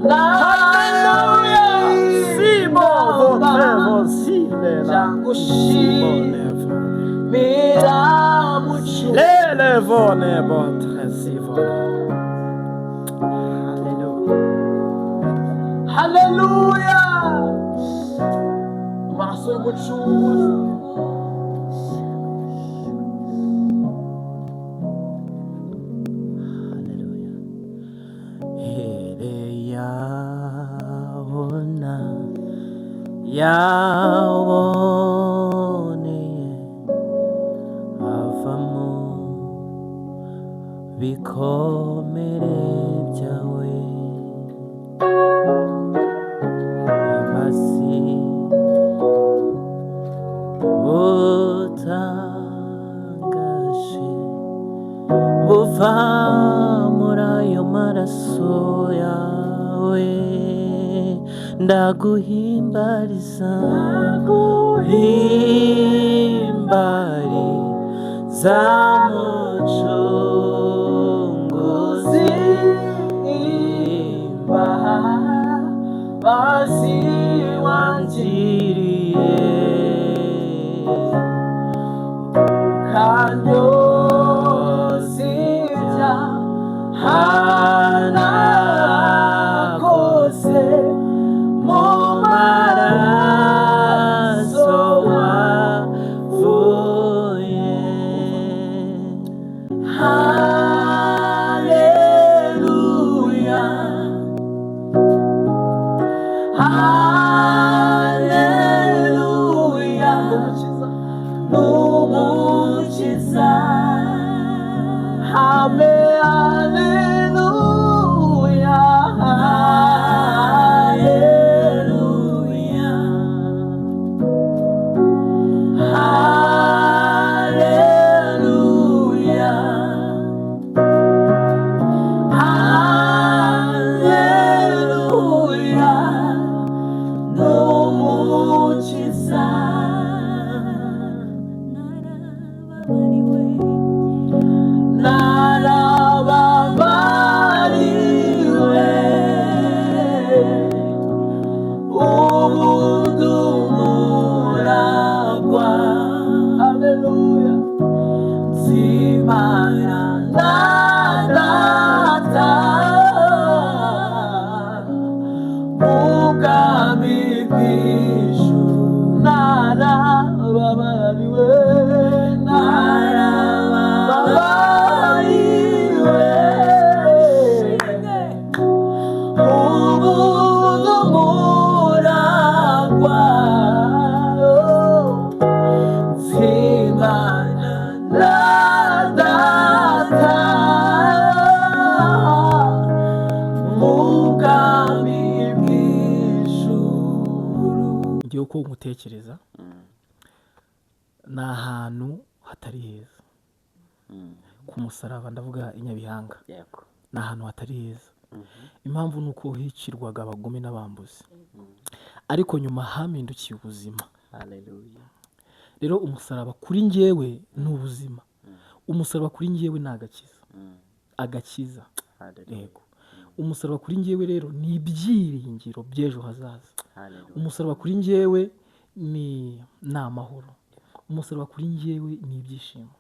Hallelujah. Sibo votevo sile la lele vone botre sivo. Hallelujah. Hallelujah. Maso y'umucunguzi. Yaboneye avamo bikomere byawe imasi butangaje buva muri ayo maraso yawe ndaguhimbariza himbariza mucunguzi imbabazi wangiriye ukanyoza ibyaha nakoze mu maraso wavuye. Haleluya, haleluya, n'umukiza. Hame, haleluya, haleluya, haleluya, haleluya, n'umukiza. Narababariwe ubudumuragwa. Haleluya. Nzimana na data ubwami bw'ijuru. Narababariwe, narababariwe ubudumuragwa. Nzimana na data ubwami bw'ijuru. Ngiye uko umutekereza ni ahantu hatari heza ku musaraba, ndavuga i Nyabihanga. Ni ahantu hatari heza. Impamvu ni uko hicirwaga abagome n'abambuzi, ariko nyuma hamindukiye ubuzima. Rero umusaraba kuri njyewe ni ubuzima. Umusaraba kuri njyewe ni agakiza. Agakiza. Yego. Umusaraba kuri njyewe rero ni ibyiringiro by'ejo hazaza. Umusaraba kuri njyewe ni amahoro. Umusaraba kuri njyewe ni ibyishimo.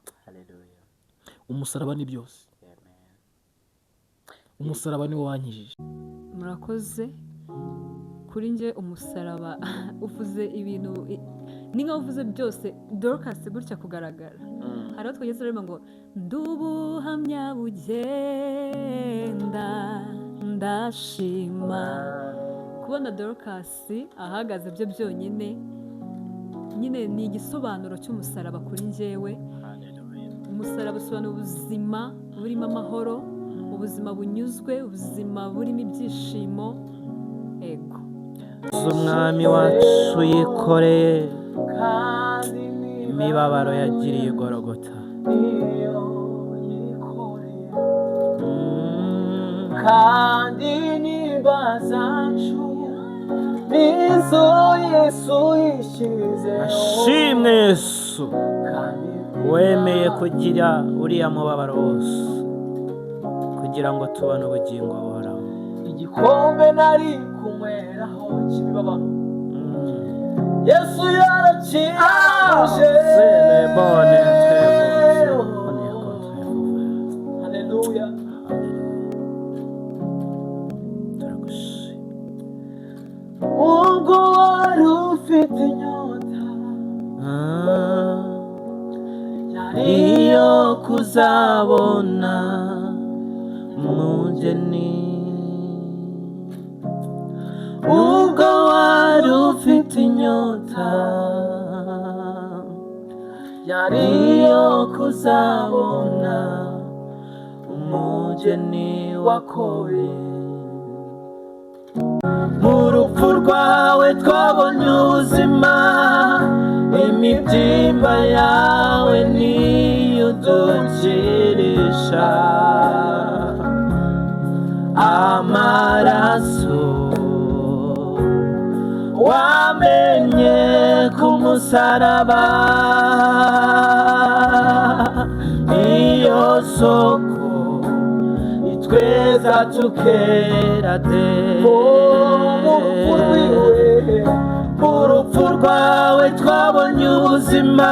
Umusaraba ni byose. Umusaraba ni wo wankijije. Murakoze. Kuri njye umusaraba uvuze ibintu ni nka uvuze byose. Dorcas gutya kugaragara. Hari aho twageze rero ngo ndubuhamya bugenda ndashima. Kubona Dorcas ahagaze byo byonyine nyine ni igisobanuro cy'umusaraba kuri njyewe. Umusaraba usobanura ubuzima burimo amahoro, ubuzima bunyuzwe, ubuzima burimo ibyishimo. Ego. Umwami wacu yikoreye imibabaro yagiriye i Gologota. Kandi nimba zacu nizo Yesu yishyizeho. Ashimwe Yesu wemeye kugira uriya mubabaro wose kugira ngo tubone ubugingo buhoraho. igikombe nari kunyweraho cy'imibabaro Yesu yarakirangije haleluya ubwo wari ufite inyota yariyo kuzabona umugeni ubwo wari ufite inyota yariyo kuzabona umugeni wakoye mu rupfu rwawe twabonye ubuzima imibyimba yawe niyo udukirisha amaraso wamenye ku musaraba iyo soko itweza tukera de mu rupfu rwawe twabonye ubuzima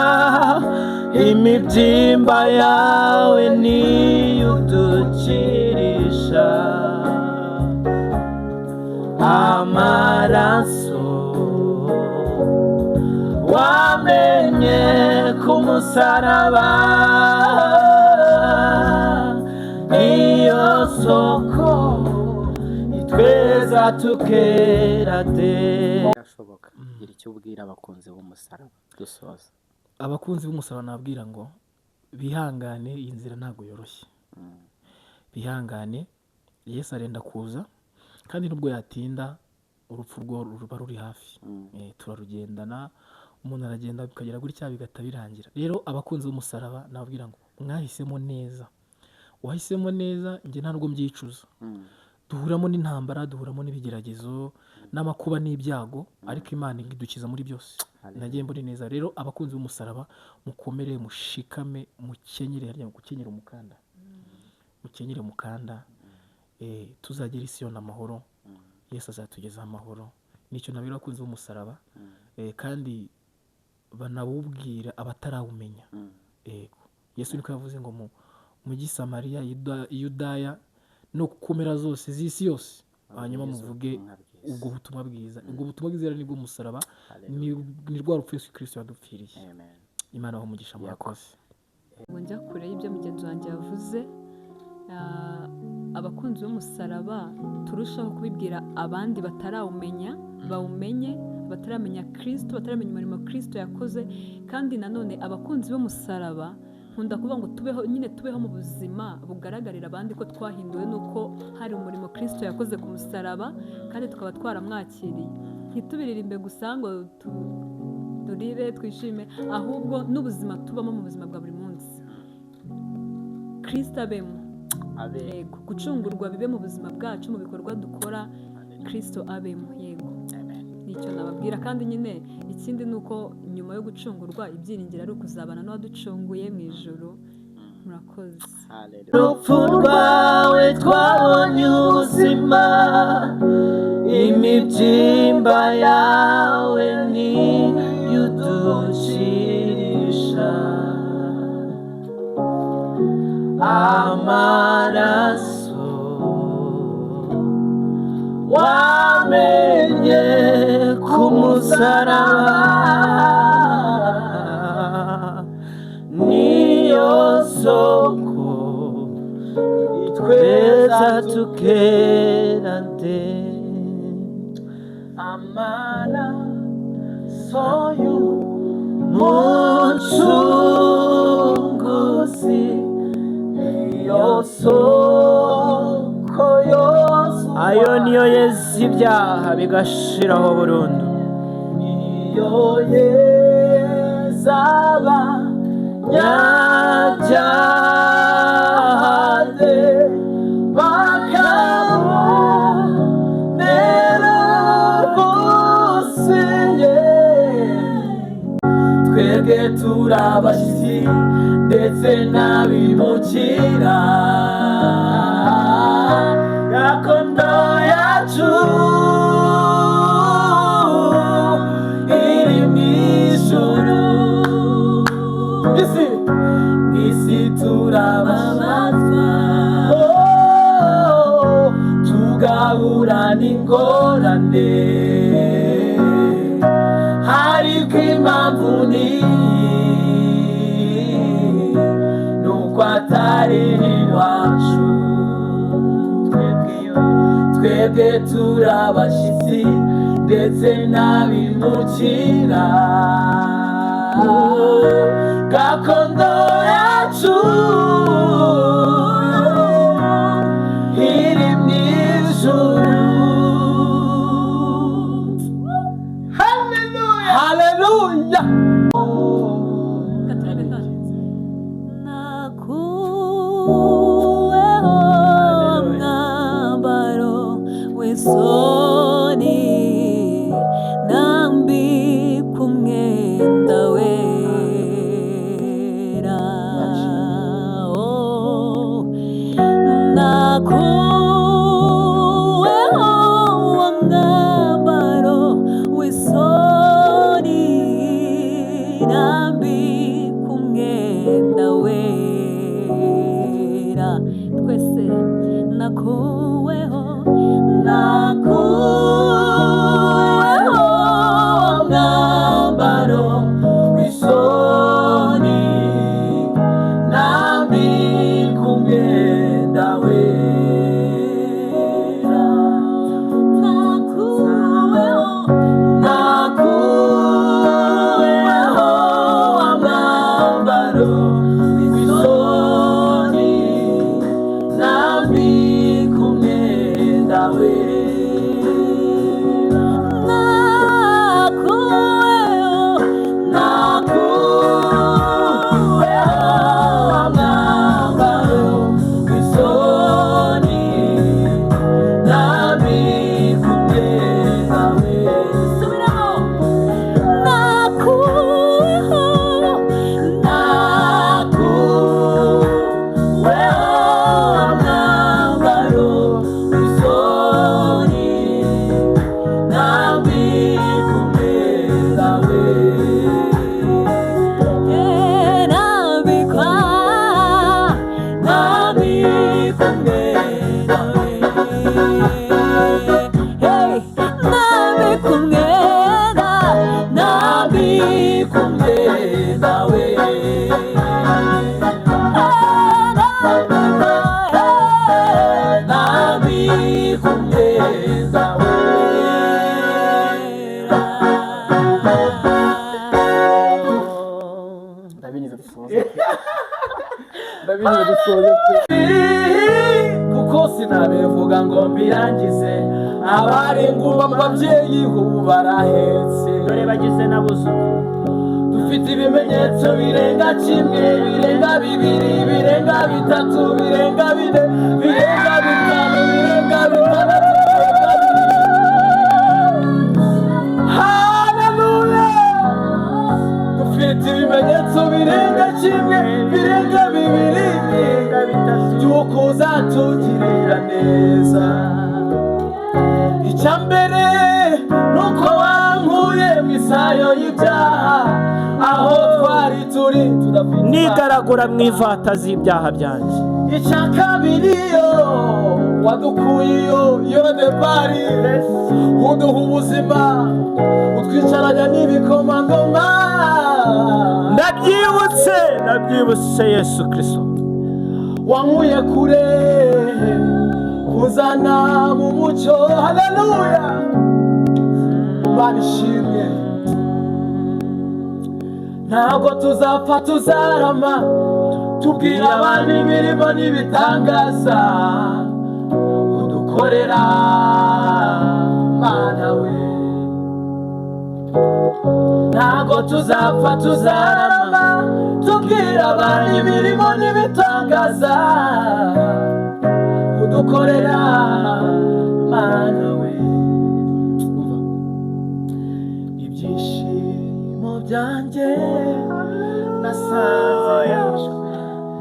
imibyimba yawe niyo udukirisha amaraso wamenye ku musaraba iyo soko itweza tukera de birashoboka gira icyo ubwira abakunzi b'umusaraba dusoza abakunzi b'umusaraba nabwira ngo bihangane iyi nzira ntabwo yoroshye bihangane Yesu arenda kuza kandi nubwo yatinda urupfu rwo ruba ruri hafi turarugendana umuntu aragenda bikagera gutya bigata birangira rero abakunzi b'umusaraba nabwira ngo mwahisemo neza wahisemo neza njye ntabwo mbyicuza duhuramo n'intambara duhuramo n'ibigeragezo n'amakuba n'ibyago ariko Imana idukiza muri byose nagiye mbona neza rero abakunzi b'umusaraba mukomere mushikame mukenyere harya gukenyera umukanda mukenyere umukanda tuzagera Isiyoni amahoro Yesu azatugezaho amahoro nicyo nabira abakunzi b'umusaraba kandi banabubwira abatarawumenya Yesu niko yavuze ngo mu Gisamariya Yudaya no kumera zose z'isi yose hanyuma muvuge ubwo butumwa bwiza ubwo butumwa bwiza ni bwo musaraba ni rwa rupfu Yesu Kristo yadupfiriye Imana aho umugisha murakoze njya kure y'ibyo mugenzi wanjye yavuze abakunzi b'umusaraba turushaho kubibwira abandi batarawumenya bawumenye bataramenya Kristo bataramenya umurimo Kristo yakoze kandi nanone abakunzi b'umusaraba nkunda kuvuga ngo tubeho mu buzima bugaragarira abandi ko twahinduwe nuko hari umurimo Kristo yakoze ku musaraba kandi tukaba twaramwakiriye ntitubiririmbe gusa ngo turire twishime ahubwo n'ubuzima tubamo mu buzima bwa buri munsi Kristo abemo yego gucungurwa bibe mu buzima bwacu mu bikorwa dukora Kristo abemo yego nicyo nababwira kandi nyine ikindi nuko nyuma yo gucungurwa ibyiringiro ari ukuzabana n'uwaducunguye mu ijuru murakoze urupfu rwawe twabonye ubuzima imibyimba yawe niyo udukirisha amaraso wamenye ku musaraba niyo soko itweza tukera de amaraso y'umucunguzi niyo soko yose ayo niyo yeza ibyaha bigashiraho burundu niyo yeza abanyabyaha bakabonera rwose twebwe turabashyitsi ndetse n'abimukira gakondo ya ngorane ariko impamvu nuko atari iwacu twebwe turi abashyitsi ndetse n'abimukira gakondo yacu iri mu ijuru. Haleluya, haleluya. Nakuweho mwambaro w'isoni nambika umwenda wera. Nakuweho mwambaro w'isoni nambika umwenda wera. Twese nakuweho mwambaro w'isoni nambika umwenda wera. Nakuweho mwambaro w'isoni nambika umwenda wera. Nakuweho mwambaro w'isoni nambika umwenda wera. Kuko sinabivuga ngo mbirangize, abari ngumba mu babyeyi ubu barahetse, dore bagize n'abuzukuru. Dufite ibimenyetso birenga kimwe, birenga bibiri, birenga bitatu, birenga bine, birenga bitanu, birenga bitandatu, birenga birindwi. Haleluya! Dufite ibimenyetso birenga kimwe, birenga bibiri, birenga bitatu, by'uko uzatugirira neza. Icya mbere nuko wankuye mu isayo y'ibyaha, aho twari turi tudafite nigaragura mu ivata z'ibyaha byanjye. Icya kabiri wadukuye iyo debari, uduha ubuzima, utwicaranya n'ibikomangoma. Ndabyibutse Yesu Kristo. Wankuye kure kuzana mu mucyo. Haleluya, banishimye. Ntabwo tuzapfa tuzarama, tubwira abantu imirimo n'ibitangaza udukorera, Mana we. Ntabwo tuzapfa tuzarama, tubwira abantu imirimo n'ibitangaza udukorera, Mana we. Ibyishimo byanjye nasanze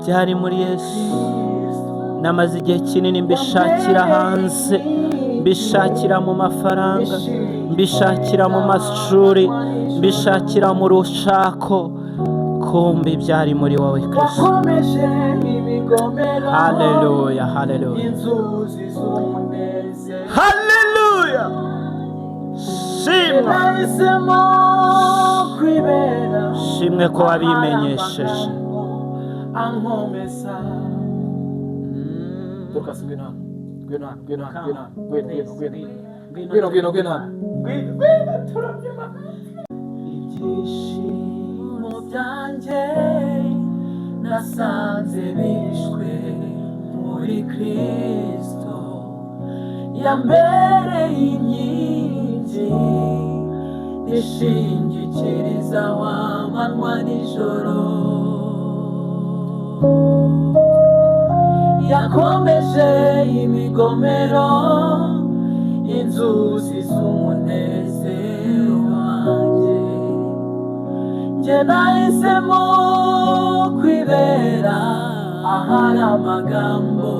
byari muri Yesu. Namaze igihe kinini mbishakira hanze, mbishakira mu mafaranga, mbishakira mu mashuri, mbishakira mu rushako, kumbi byari muri wowe Kristo. Haleluya, haleluya, haleluya. shimwa nahisemo kwibera shimwe ko wabimenyesheje ankomeza Dorcas ngwino hano turabyina ibyishimo byanjye nasanze bishwe muri Kristo yambereye inkingi ishingikiriza wamanywa nijoro yakomeje imigomero inzuzi z'umunezero wanjye njye nahisemo kwibera ahari amagambo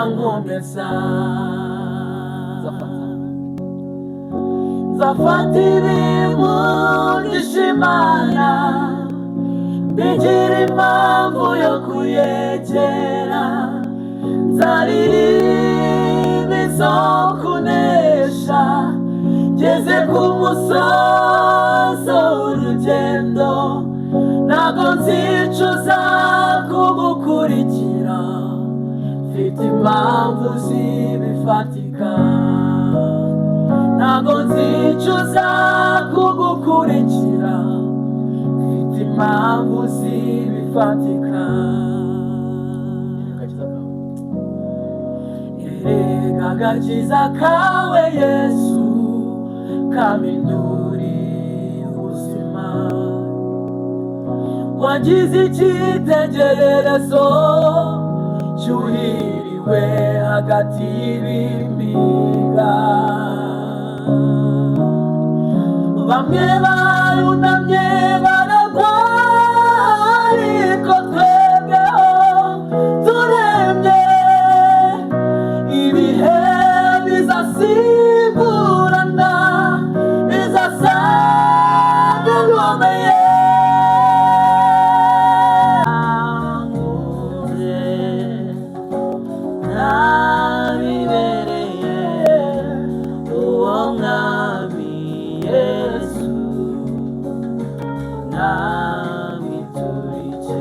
ankomeza nzafata ibimugisha Imana bigira impamvu yo kuyegera nzaririmba izo kunesha ngeze ku musozo w'urugendo ntabwo nzicuza kugukurikira mfite impamvu zibifatika ntabwo nzicuza kugukurikira mfite impamvu zibifatika erega agakiza kawe Yesu kampinduriye ubuzima wagize icyitegererezo cyuhiriwe hagati y'ibimiga bamwe barunamye baragwa ariko twebweho turembye ibihe bizasimburana bizasaga nkomeye nabibereye uwo mwami Yesu namwiturije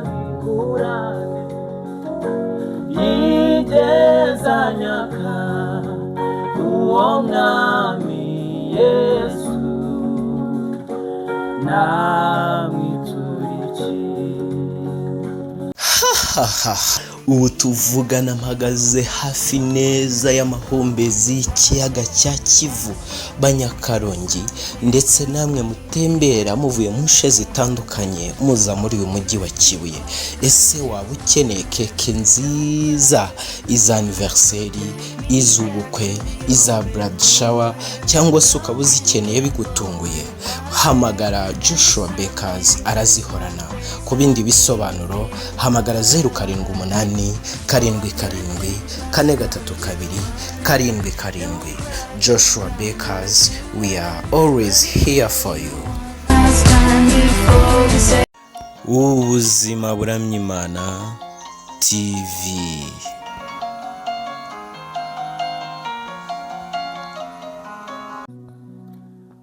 ntabigurane yigezanyaka uwo mwami Yesu namwiturije. ubu tuvugana mpagaze hafi neza y'amahumbezi y'ikiyaga cya Kivu Banyakarongi ndetse namwe mutembera muvuye mu nce zitandukanye muza muri uyu mujyi wa Kibuye. Ese waba ukeneye keke nziza iza anniversary, iz'ubukwe, iza blood shower cyangwa se ukaba uzikeneye bigutunguye, hamagara Joshua Bakers arazihorana. Ku bindi bisobanuro hamagara 078 karindwi 432 Joshua Bakers, we are always here for you. Ubuzima buramya Imana TV.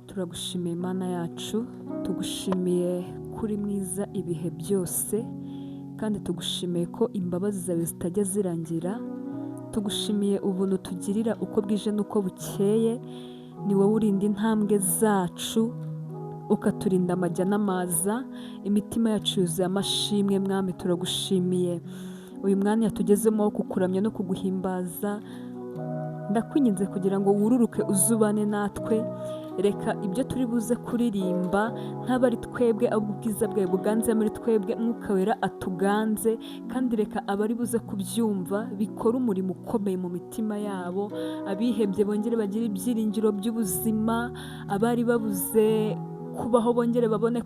Turagushimiye Imana yacu, tugushimiye kuri mwiza ibihe byose, kandi tugushimiye ko imbabazi zawe zitajya zirangira. Tugushimiye ubuntu tugirira uko bwije n'uko bukeye. Ni wowe urinda intambwe zacu, ukaturinda amajya n'amaza. Imitima yacu yuzuye amashimwe Mwami, turagushimiye uyu mwanya tugezemo wo kukuramya no kuguhimbaza. Ndakwinginze kugira ngo wururuke uzubane natwe. Reka ibyo turi buze kuririmba ntabari twebwe, ubwiza bwawe buganze muri twebwe. Mwuka Wera atuganze, kandi reka abari buze kubyumva bikora umurimo ukomeye mu mitima yabo. Abihebye bongere bagire ibyiringiro by'ubuzima, abari babuze kubaho bongere babone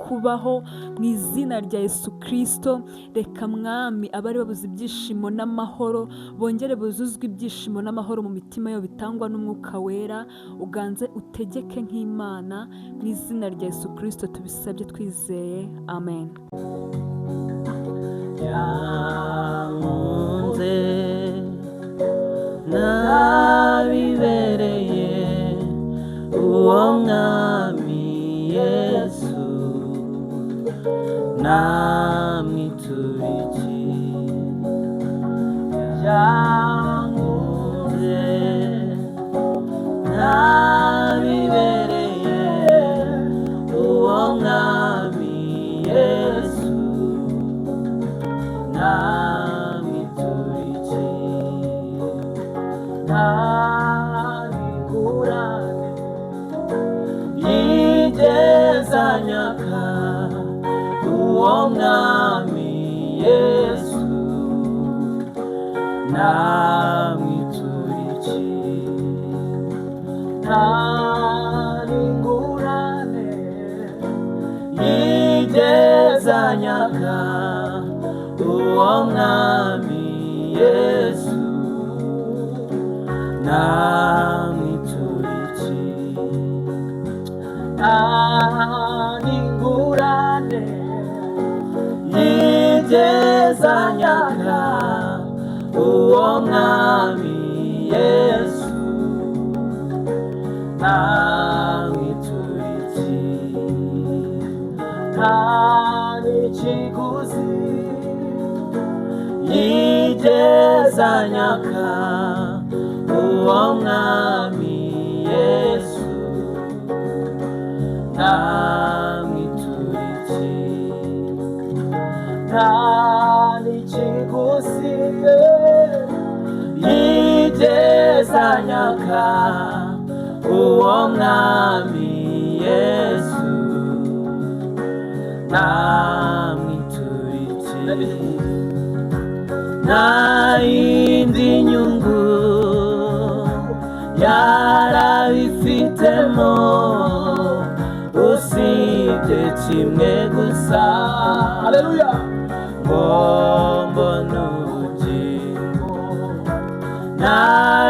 kubaho mu izina rya Yesu Kristo. Reka Mwami abari babuze ibyishimo n'amahoro bongere buzuzwe ibyishimo n'amahoro mu mitima yabo bitangwa n'Umwuka Wera. Uganze utegeke nk'Imana, mu izina rya Yesu Kristo tubisabye twizeye, amen. yankunze uwo mwami Yesu namwitura iki yankunze nabibereye uwo mwami Yesu namwitura iki ntabigurane yigezanyaka uwo mwami Yesu namwitura iki ntabigurane yigezanyaka uwo mwami Yesu namwitura iki ntabigurane yigezanyaka uwo mwami Yesu namwitura iki nta n'ikiguzi yigezanyaka uwo mwami Yesu namwitura iki nta n'ikiguzi yigezanyaka uwo mwami Yesu namwitura iki nta yindi nyungu yarabifitemo usibye kimwe gusa haleluya ngo mbone ubugingo nta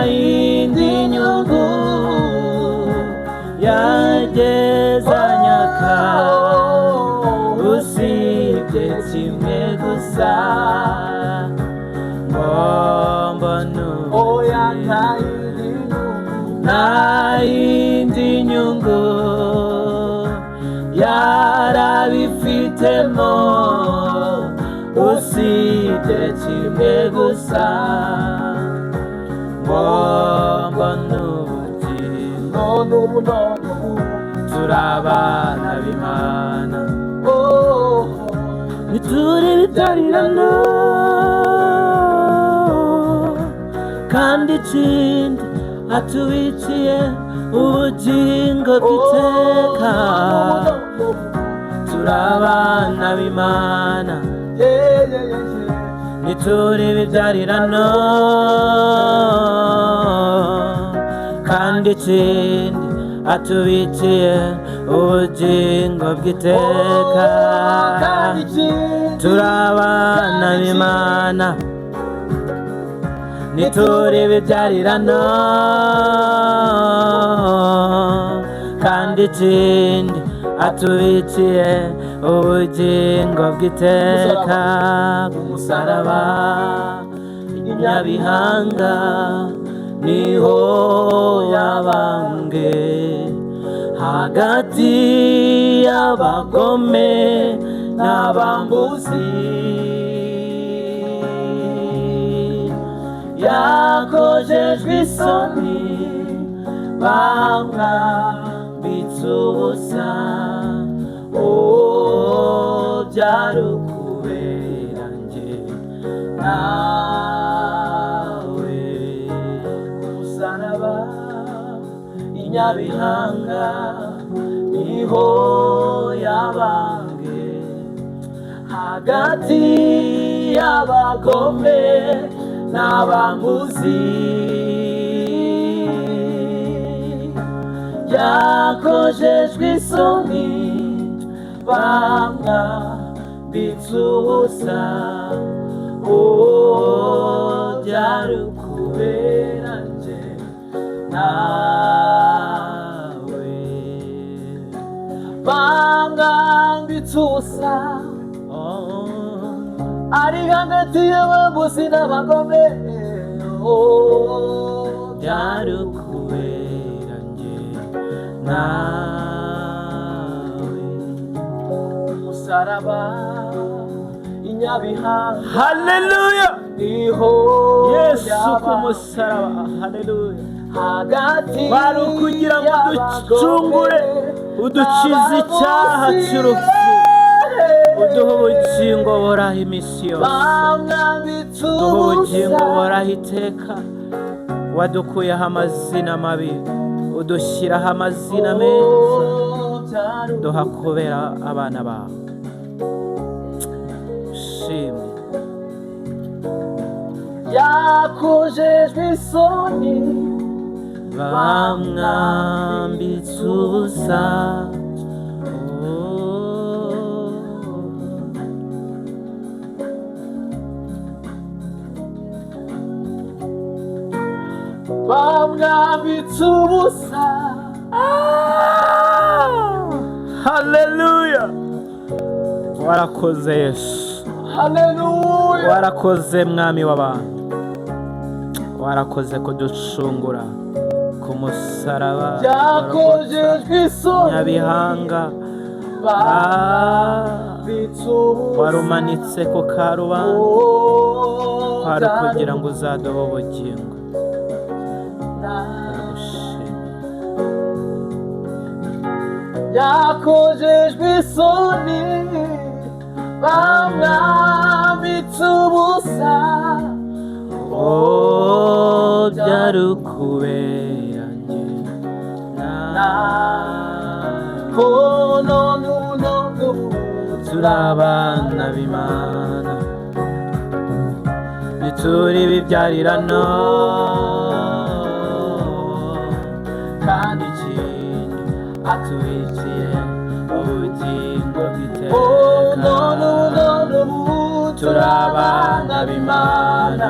yindi nyungu yagezanyaka usibye kimwe gusa ngo mbone ubugingo nta yindi nyungu yarabifitemo usibye kimwe gusa ngo mbone ubugingo turi abana b'Imana ntituri bitarirana kandi ikindi atubikiye ubugingo bw'iteka turi abana b'Imana ntituri bibyarirano kandi ikindi atubikiye ubugingo bw'iteka turi abana b'Imana ntituri bibyarirano kandi ikindi atubikiye ubugingo bw'iteka ku musaraba i Nyabihanga niho yabambwe hagati y'abagome n'abambuzi yakojejwe isoni bamwambitse ubusa byari ukubera njye nawe umusaraba i Nyabihanga niho yabambwe hagati y'abagome n'abambuzi yakojejwe isoni bamwambitse ubusa byari ukubera njye nawe bamwambitse ubusa ari hagati y'abambuzi n'abagome byari ukubera njye nawe umusaraba inyabihanga haleluya niho yesu ku musaraba haleluya hagati wari ukugira ngo uducungure udukize icyaha cy'urupfu uduhe ubugingo buhoraho iminsi yose uduhe ubugingo buhoraho iteka wadukuyeho amazina mabi udushyiraho amazina meza duha kubera abana bawe ushimwe yakujejwe isoni bamwambitse ubusa bamwambitse ubusa haleluya warakoze yesu haleluya warakoze mwami w'abantu warakoze kuducungura ku musaraba yakujejwe isoni nyabihanga bamwambitse ubusa warumanitse ku karubanda kwari kugira ngo uzaduhe ubugingo yakujejwe isoni bamwambitse ubusa byari ukuberanye turi abana b'Imana bituri bibyarirana kandi ikindi atubikiye ubugingo bw'iteka turi abana b'Imana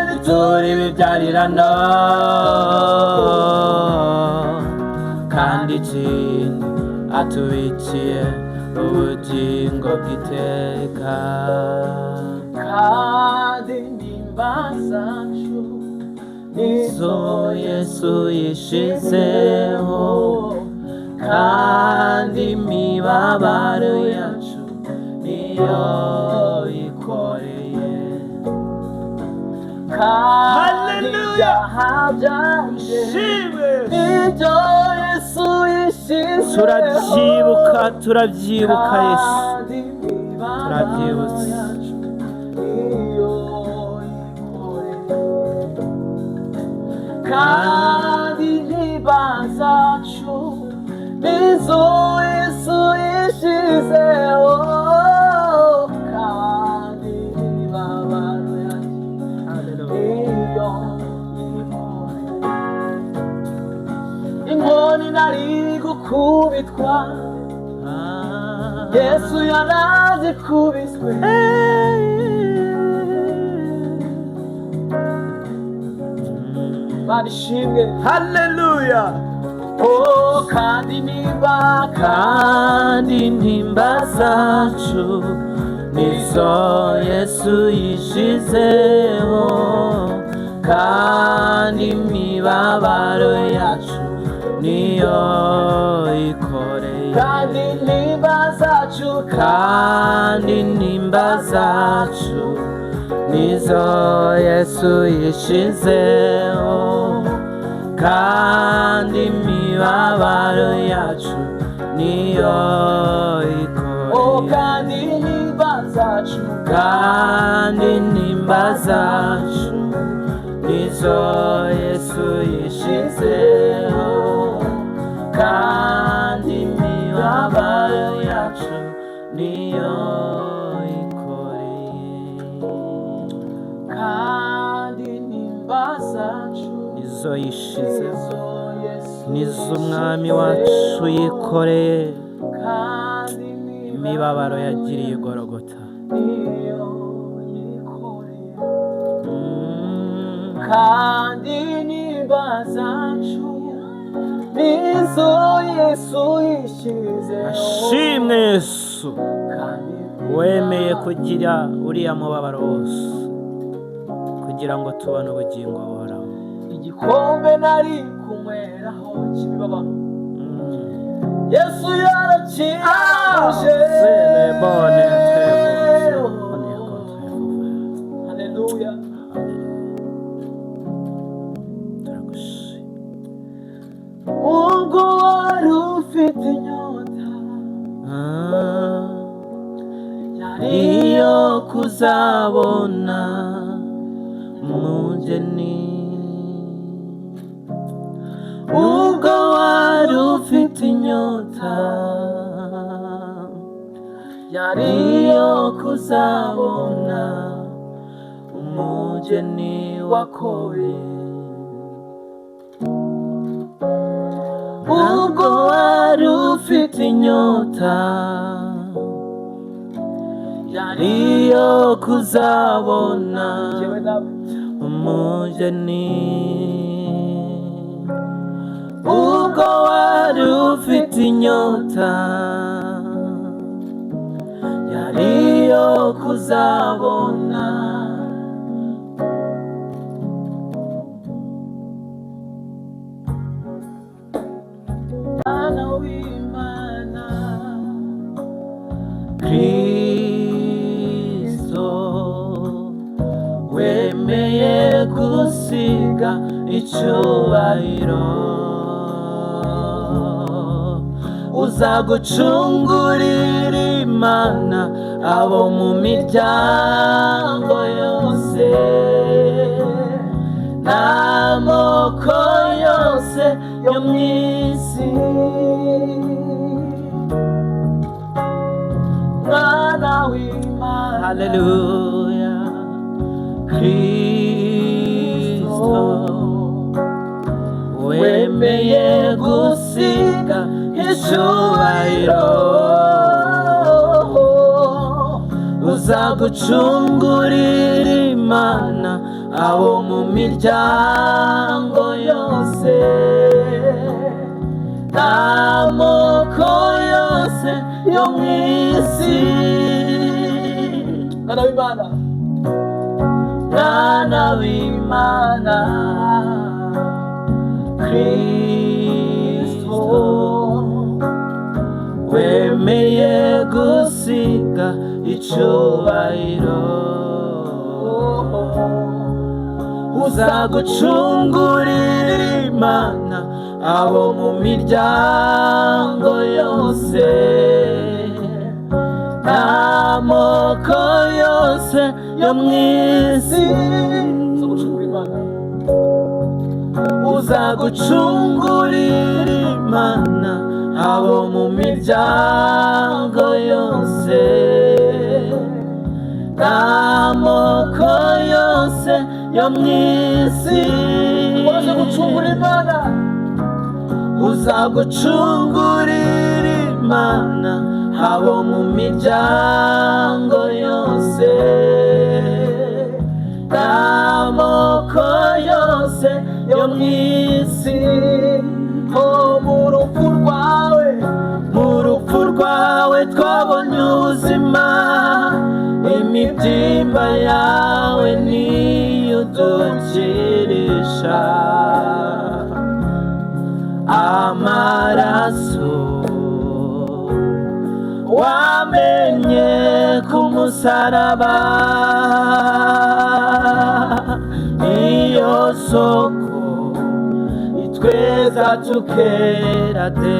bituri bibyarirana kandi ikindi atubikiye ubugingo bw'iteka kandi nimba zacu nizo Yesu yishizeho kandi imibabaro yacu niyo yikoreye kandi ibyaha byanjye nibyo Yesu yishizeho turabyibuka Yesu turabyibutse kandi niba zacu nizo Yesu yishizeho kandi imibabaro yacu niyo yikoreye inkoni nari gukubitwa Yesu yarazikubiswe barishimwe haleluya kandi nimba zacu nizo Yesu yishizeho kandi imibabaro yacu niyo yikoreye kandi nimba zacu nizo Yesu yishizeho kandi imibabaro yacu niyo yikoreye kandi nimba zacu nizo Yesu yishizeho kandi imibabaro yacu niyo nizo yishizeho nizo umwami wacu yikoreye imibabaro yagiriye Golgota kandi nimba zacu nizo Yesu yishizeho ashimwe Yesu wemeye kugira uriya mubabaro wose kugira ngo tubone ubugingo buhoraho igikombe nari kunywera ikiraho cy'imibabaro Yesu yarakije Haleluya ubwo wari ufite inyota yariyo kuzabona umugeni ubwo wari ufite inyota yariyo kuzabona umugeni wakoye ubwo wari ufite inyota yariyo kuzabona umugeni ubwo wari ufite inyota yariyo kuzabona Mwana w'Imana Kristo wemeye gusiga icyubahiro uzagucungurira Imana abo mu miryango yose n'amoko yose yo mu isi Mwana w'Imana Haleluya Kristo wemeye gusiga icyubahiro uzagucungurira Imana abo mu miryango yose n'amoko yose yo mu isi Mwana w'Imana Mwana w'Imana Kristo wemeye gusiga icyubahiro uzagucungurira Imana abo mu miryango yose n'amoko yose yo mu isi uzagucungurira Imana abo mu miryango yose n'amoko yose yo mu isi uzagucungurira Imana abo mu miryango yose n'amoko yose yo mu isi mu rupfu rwawe twabonye ubuzima imibyimba yawe niyo udukirisha amaraso wamenye ku musaraba iyo soko itweza tukera de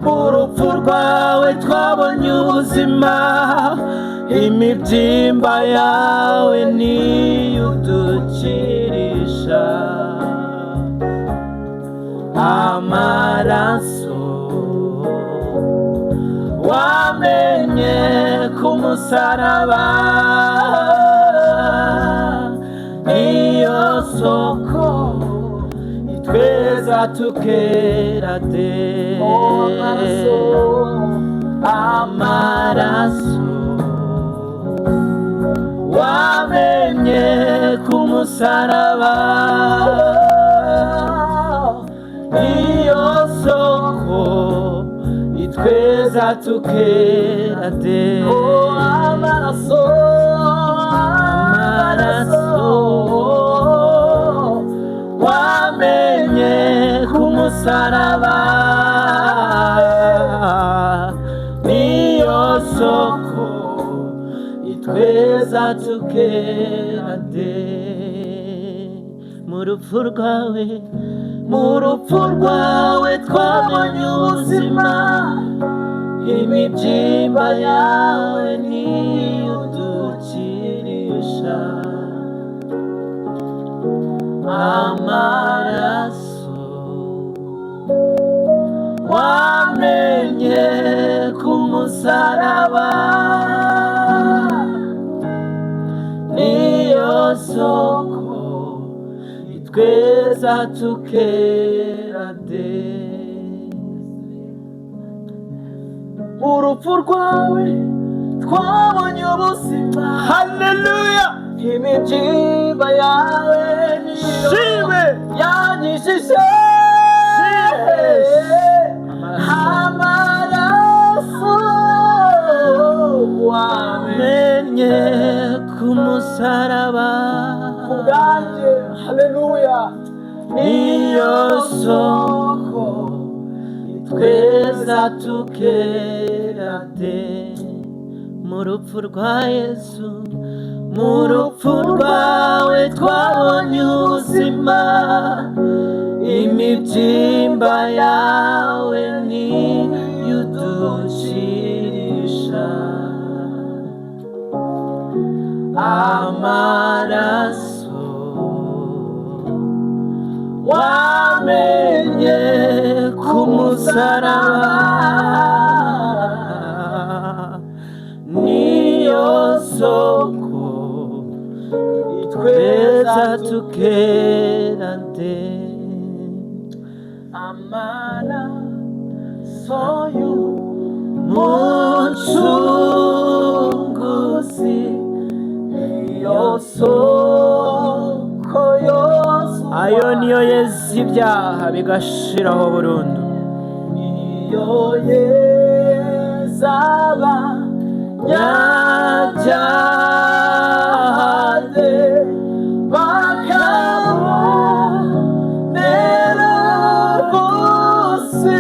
mu rupfu rwawe twabonye ubuzima imibyimba yawe niyo udukirisha amaraso wamenye ku musaraba iyo soko itweza tukera de amaraso wamenye ku musaraba iyo soko itweza tukera de amaraso musaraba niyo soko itweza tukera de. Mu rupfu rwawe twabonye ubuzima, imibyimba yawe niyo udukirisha. Amaraso wamenye ku musaraba niyo soko itweza tukera de. Urupfu rwawe twabonye ubuzima, haleluya. Imibyimba yawe niyo yanyishije. Amaraso wamenye ku musaraba kubwanjye, haleluya, niyo soko itweza tukera de. Mu rupfu rwa Yesu, mu rupfu rwawe twabonye ubuzima, imibyimba yawe niyo udukirisha. Amaraso wamenye ku musaraba niyo soko itweza tukera de. Amaraso y'umucunguzi niyo soko yose, ayo niyo yeza ibyaha bigashiraho burundu, niyo yeza abanyabyaha bakabonera rwose.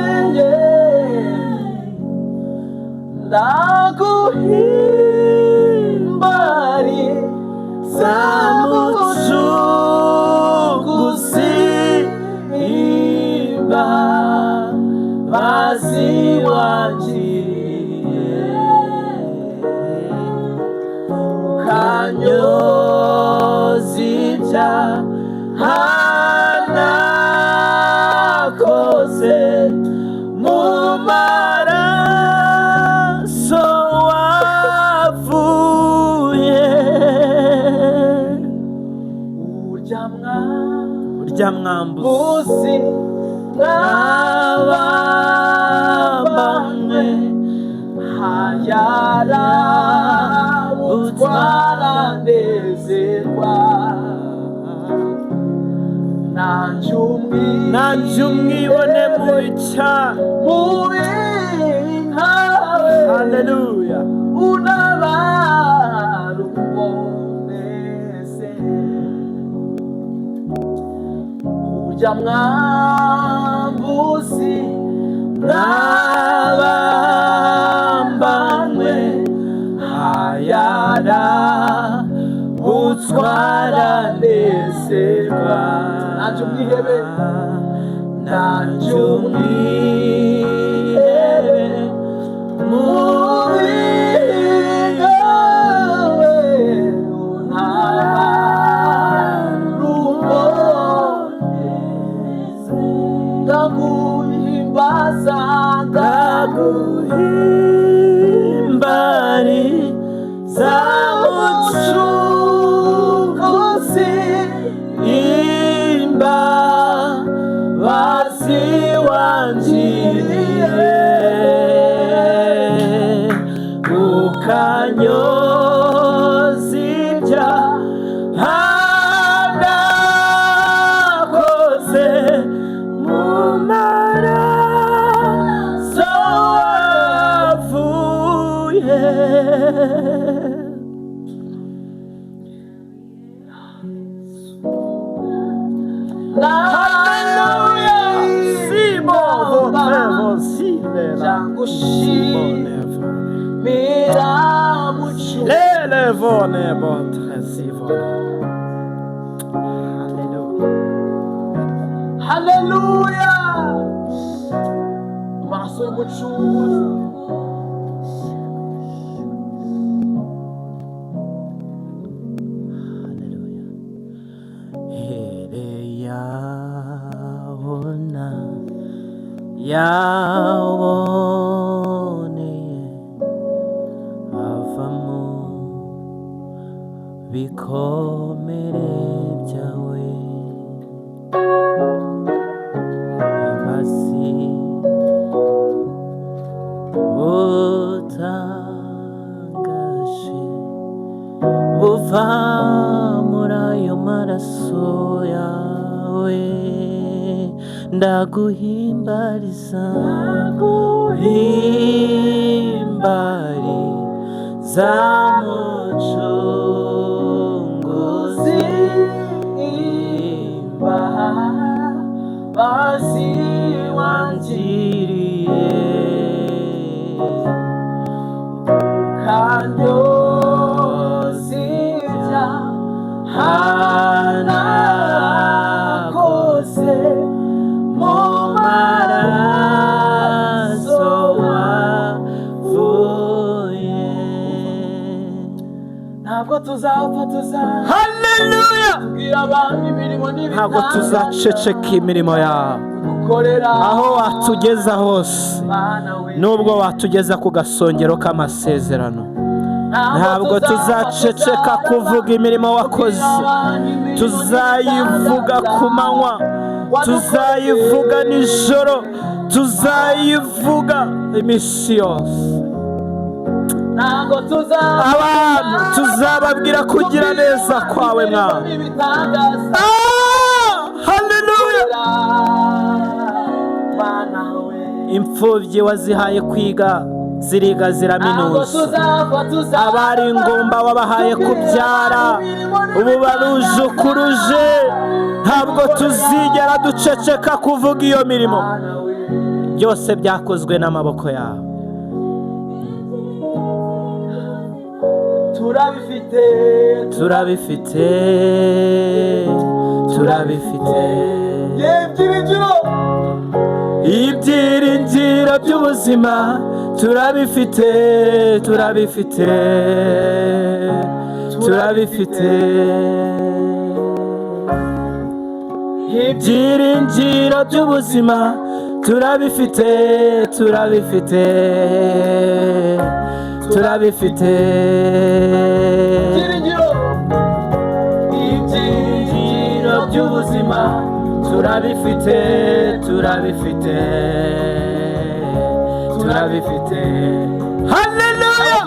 Ndaguhimbariza mucunguzi, imbabazi wangiriye, ukanyoza ibyaha nakoze. Mu maraso wavuye, urya mwambuzi mwabambanywe, hayara utwaranezerwa. Nanje umwibone mubi nkawe, haleluya, unabara umboneze. Urya mwambuzi mwabambanywe, hayara utwaranezerwa. Nanje umwihebe, nanje umwihebe mubi nkawe, unabara umboneze. Ndaguhimbaza, ndaguhimbariza mucunguzi, imbabazi wangiriye, ukanyoza ibyaha nakoze. Mu maraso wavuye, haleluya. turagushimira mucunguzi. Lelevone botrezivone. Haleluya, amaraso y'umucunguzi. Yabona yaboneye ava mu bikomere byawe, imbazi butangaje buva muri ayo maraso yawe, ndaguhimbariza himbariza mucunguzi, imbabazi wangiriye kanyoza ibyaha nakoze mu maraso wavuye. Ntabwo tuzapfa Haleluya! tubwira abantu imirimo Ntabwo tuzaceceka imirimo yawe n'ukorera aho watugeza hose, nubwo watugeza ku gasongero k'amasezerano. Ntabwo tuzaceceka kuvuga imirimo wakoze, tuzayivuga ku manywa, tuzayivuga nijoro, tuzayivuga iminsi yose. Abantu tuzababwira kugira neza kwawe Mwami. Haleluya! Imfubyi wazihaye kwiga ziriga ziraminuza, abari ingumba wabahaye kubyara ubu barujukuruje. Ntabwo tuzigera duceceka kuvuga iyo mirimo, byose byakozwe n'amaboko yawe. turabifite ibyiringiro by'ubuzima, turabifite ibyiringiro by'ubuzima, turabifite ibyiringiro by'ubuzima, turabifite. Haleluya!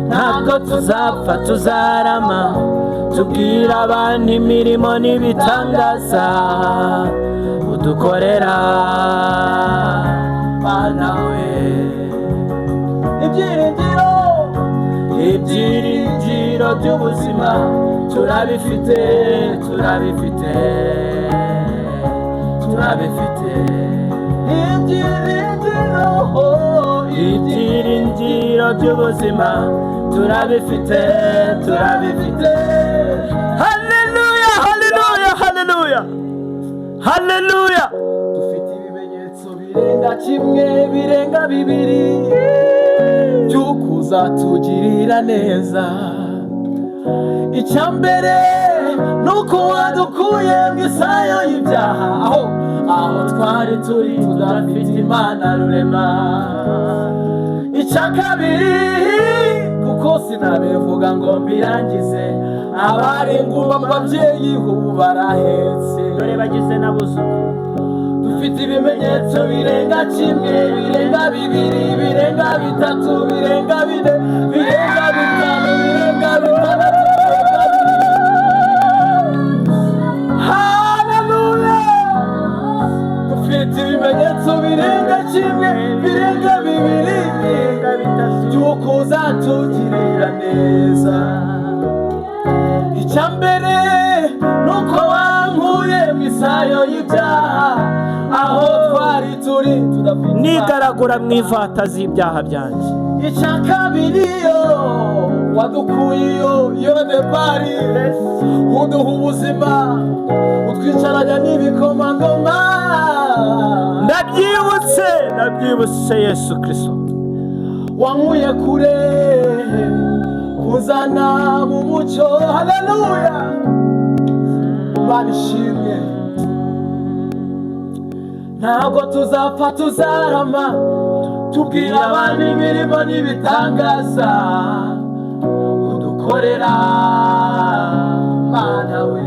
Ntabwo tuzapfa tuzarama, tubwira abantu imirimo n'ibitangaza udukorera Mana we. Ibyiringiro by'ubuzima, turabifite ibyiringiro by'ubuzima, turabifite. Haleluya! Dufite ibimenyetso birenga kimwe, birenga bibiri by'uko uzatugirira neza. Icyambere nuko wadukuye mu isayo y'ibyaha, aho twari turi tudafite Imana rurema. Icya kabiri, kuko sinabivuga ngo mbirangize, abari ingumba mu babyeyi ubu barahetse, dore bagize n'abuzukuru. Dufite ibimenyetso birenga kimwe, birenga bibiri, birenga bitatu, birenga bine, birenga bitanu, birenga bitandatu, birenga birindwi. Haleluya! Dufite ibimenyetso birenga kimwe, birenga bibiri, birenga bitatu by'uko uzatugirira neza. Icyambere nuko wankuye mu isayo y'ibyaha, aho twari turi nigaragura mu ivata z'ibyaha byanjye. icya kabiri wadukuye iyo depari uduha ubuzima utwicaranya n'ibikomangoma. ndabyibutse Yesu Kristo, wankuye kure uzana mu mucyo. Haleluya, Imana ishimwe. ntabwo tuzapfa tuzarama, tubwira abantu imirimo n'ibitangaza udukorera Mana we.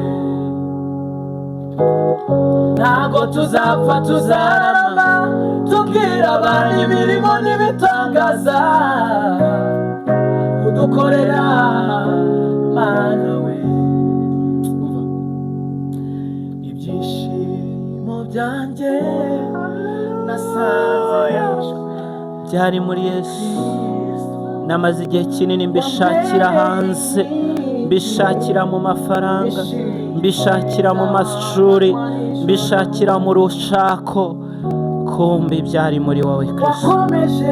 ntabwo tuzapfa tuzarama, tubwira abantu imirimo n'ibitangaza udukorera Mana we. ibyishimo byanjye nasanze byari muri Yesu. namaze igihe kinini mbishakira hanze, mbishakira mu mafaranga, mbishakira mu mashuri, mbishakira mu rushako, kumbe byari muri wowe Kristo. wakomeje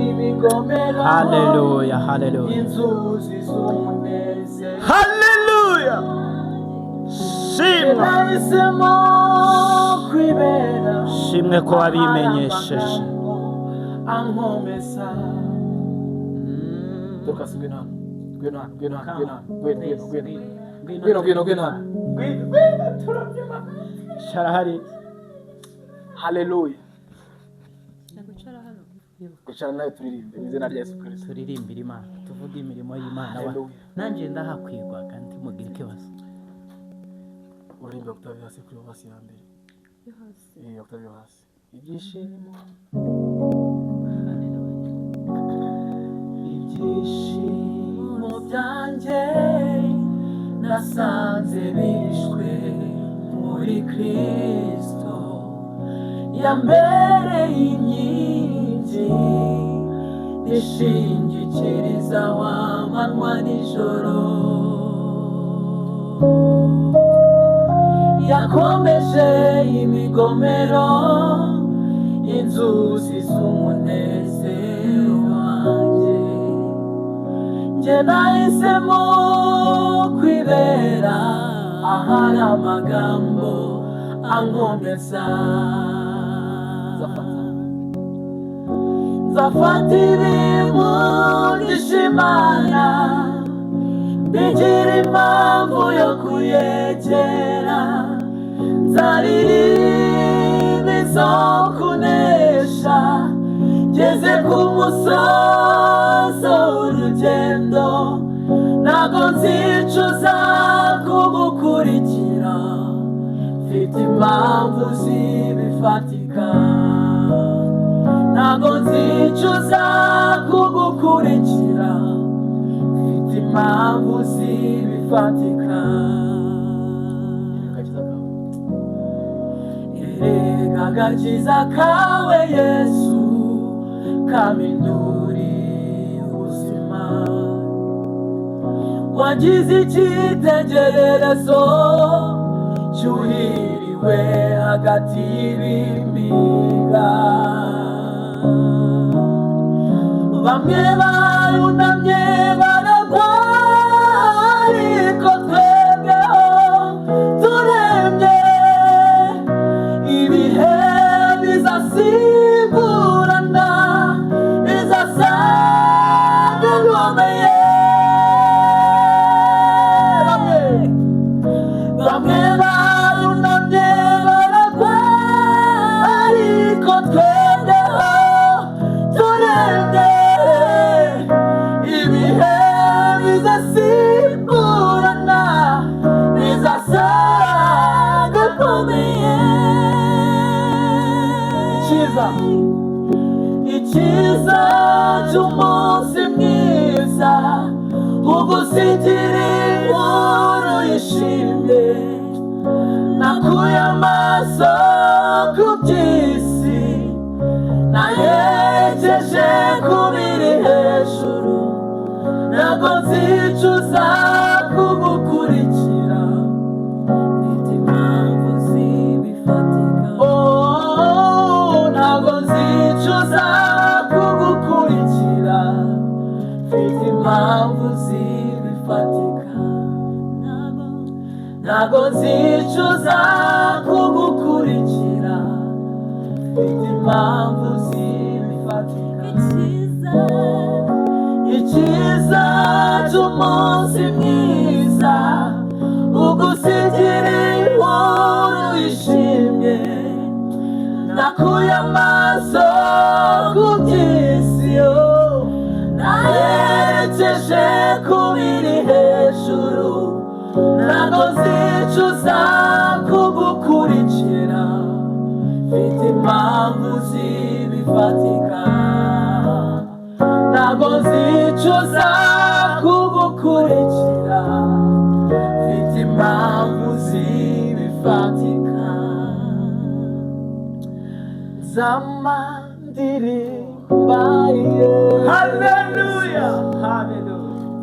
imigomero, Haleluya, haleluya, inzuzi z'umunezero. haleluya. Shimwa, nahisemo kwibera shimwe ko wabimenyesheje. ankomeza. Sharahari. Haleluya. Nakwicara hano. Kwicara nawe turirimbe mu izina rya Yesu Kristo. Turirimbira Imana, tuvuge imirimo y'Imana. Haleluya. Nanjye ndahakwirwa kandi mugire ikibazo. Uririmbe octave hasi kuri verse ya mbere. Yo hasi. Octave hasi. Ibyishimo. ibyishimo byanjye nasanze bishwe muri Kristo, yambereye inkingi nishingikiriza wa manywa nijoro. yakomeje imigomero, inzuzi z'umunezero wanjye. njye nahisemo kwibera ahari amagambo ankomeza. nzafata ibimugisha Imana, bigira impamvu yo kuyegera. nzaririmba izo kunesha, ngeze ku musozo w'urugendo. ntago nzicuza kugukurikira, mfite impamvu zibifatika. ntago nzicuza kugukurikira, mfite impamvu zibifatika. erega agakiza kawe Yesu kampinduriye ubuzima. wagize icyitegererezo cyuhiriwe hagati y'ibimiga. bamwe barunamye baragwa, ariko twebweho turemye. ibihe bizasimburana, bizasaga nkomeye. bamwe barunamye baragwa, ariko twebweho turemye. ibihe bizasimburana, bizasaga nkomeye. icyiza cy'umunsi mwiza, ugusigira inkuru yishimye. nakuye amaso ku by'isi, nayerekeje ku biri hejuru. ntago nzicuza kugukurikira, mfite impamvu zibifatika. ntago nzicuza ntago nzicuza kugukurikira mfite impamvu zibifatika icyiza cy'umunsi mwiza ugusigira inkuru yishimye nakuye amaso ku by'isi naherekeje ku biri hejuru ntago nzicuza kugukurikira mfite impamvu zibifatika ntago nzicuza kugukurikira mfite impamvu zibifatika zamandirimba haleluya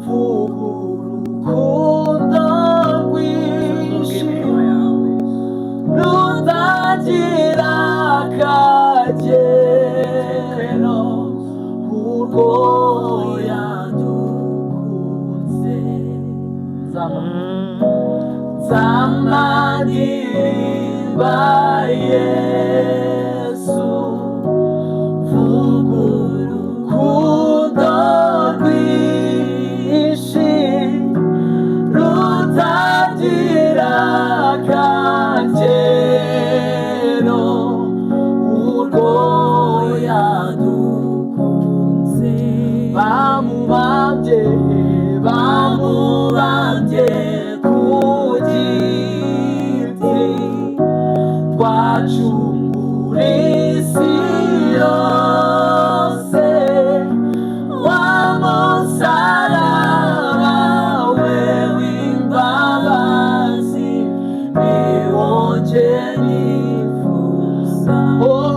vuga urukundo rwinshi rutagira akagero urwo yadukunze zamandirimba Yesu vuga urukundo rwinshi rutagira akagero urwo yadukunze bamubambye ku giti twacungura isi yose wa musaraba we w'imbabazi niwonje nifuza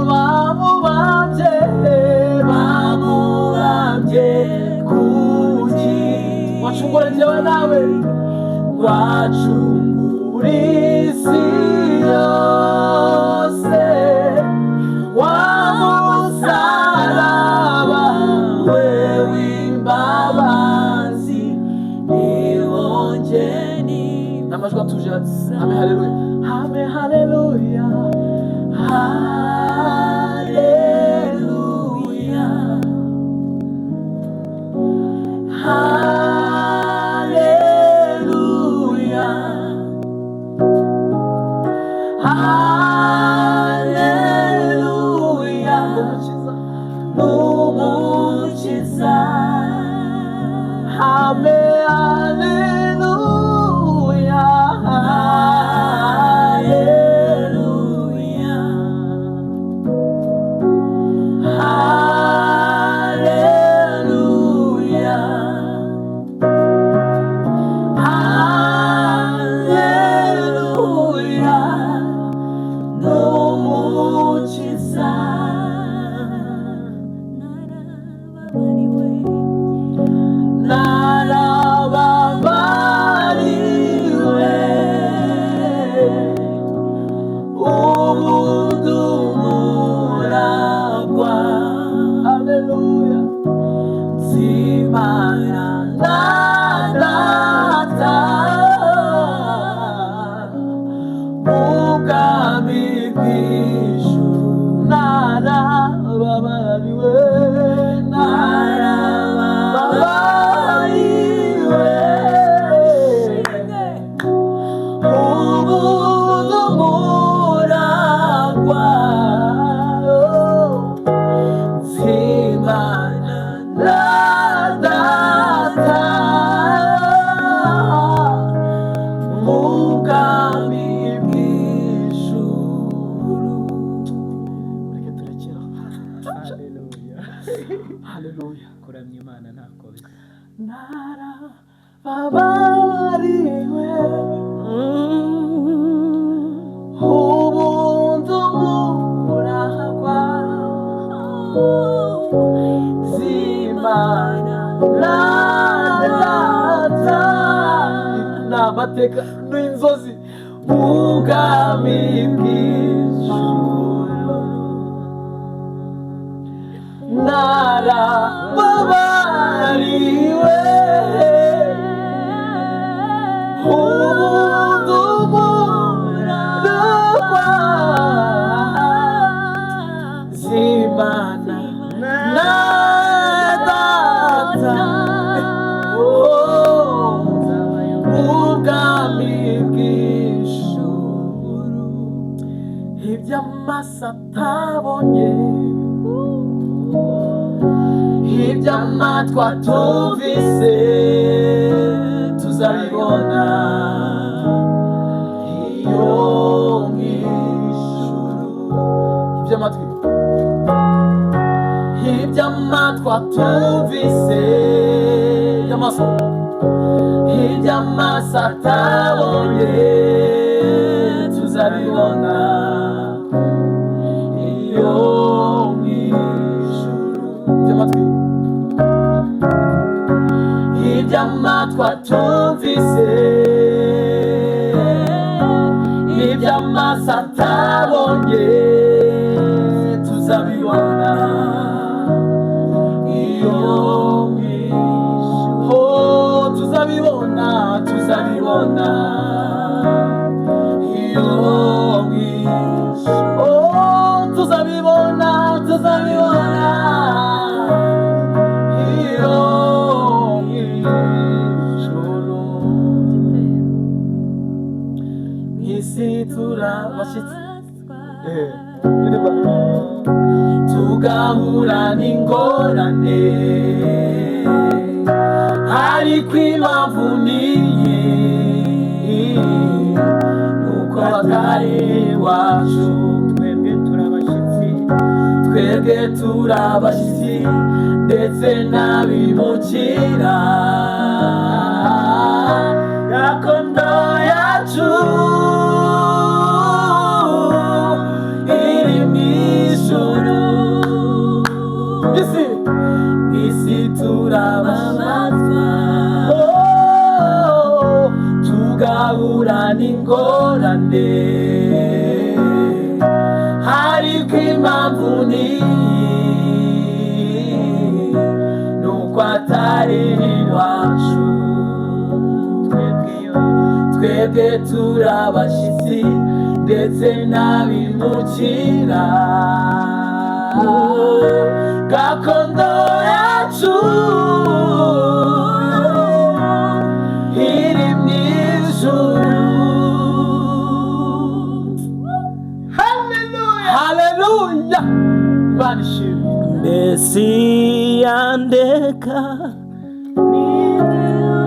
bamubambye ku giti wacungura njyewe nawe wacungura isi yose wa musaraba we w'imbabazi niwonje n'amajwi atuje ame haleluya ame haleluya haleluya haleluya haleluya n'umukiza ame haleluya haleluya haleluya haleluya n'umukiza narababariwe ubu ndumuragwa haleluya nzimana na data ubwami bw'ijuru narababariwe ubu ndumuragwa nzimana na data mu bwami bw'ijuru reka turekera haleluya haleluya kuramya imana ntako bisa narababariwe ubu ndumuragwa zimana na data n'amateka n'inzozi ubwami bw'ijuru narababariwe ubu amaso atabonye, ibyo amatwi atumvise, tuzabibona iyo mu ijuru. Ibyo amatwi atumvise, ibyo amaso atabonye, tuzabibona iyo mu ijuru. Ibyo amatwi atumvise, ibyo amaso atabonye, tuzabibona iyo mu ijuru. Oh, tuzabibona iyo mu ijuru. Oh, tuzabibona iyo mu ijuru. Isi turabashyitsi, tugahura n'ingorane, ariko impamvu niyi, nuko atari iwacu. Twebwe turabashyitsi ndetse n'abimukira, gakondo yacu iri mu ijuru. Isi turababazwa, tugahura n'ingorane, ariko impamvu niyi, nuko atari iwacu. Twebwe turabashyitsi ndetse n'abimukira, gakondo yacu iri mu ijuru. Haleluya, Imana ishimwe. Mbese yandeka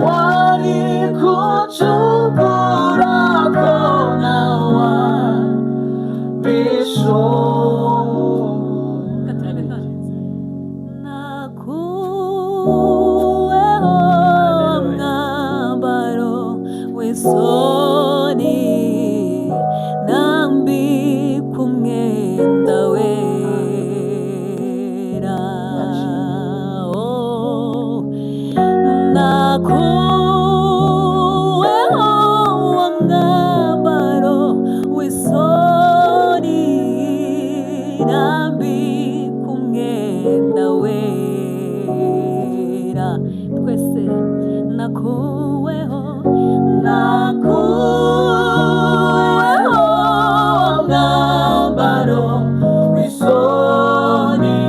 wari kucungura ko nawe bishoboye. Nakuweho mwambaro w'isoni, nambika umwenda wera. Oh, nakuweho mwambaro w'isoni, nambika umwenda wera. Twese nakuweho mwambaro w'isoni,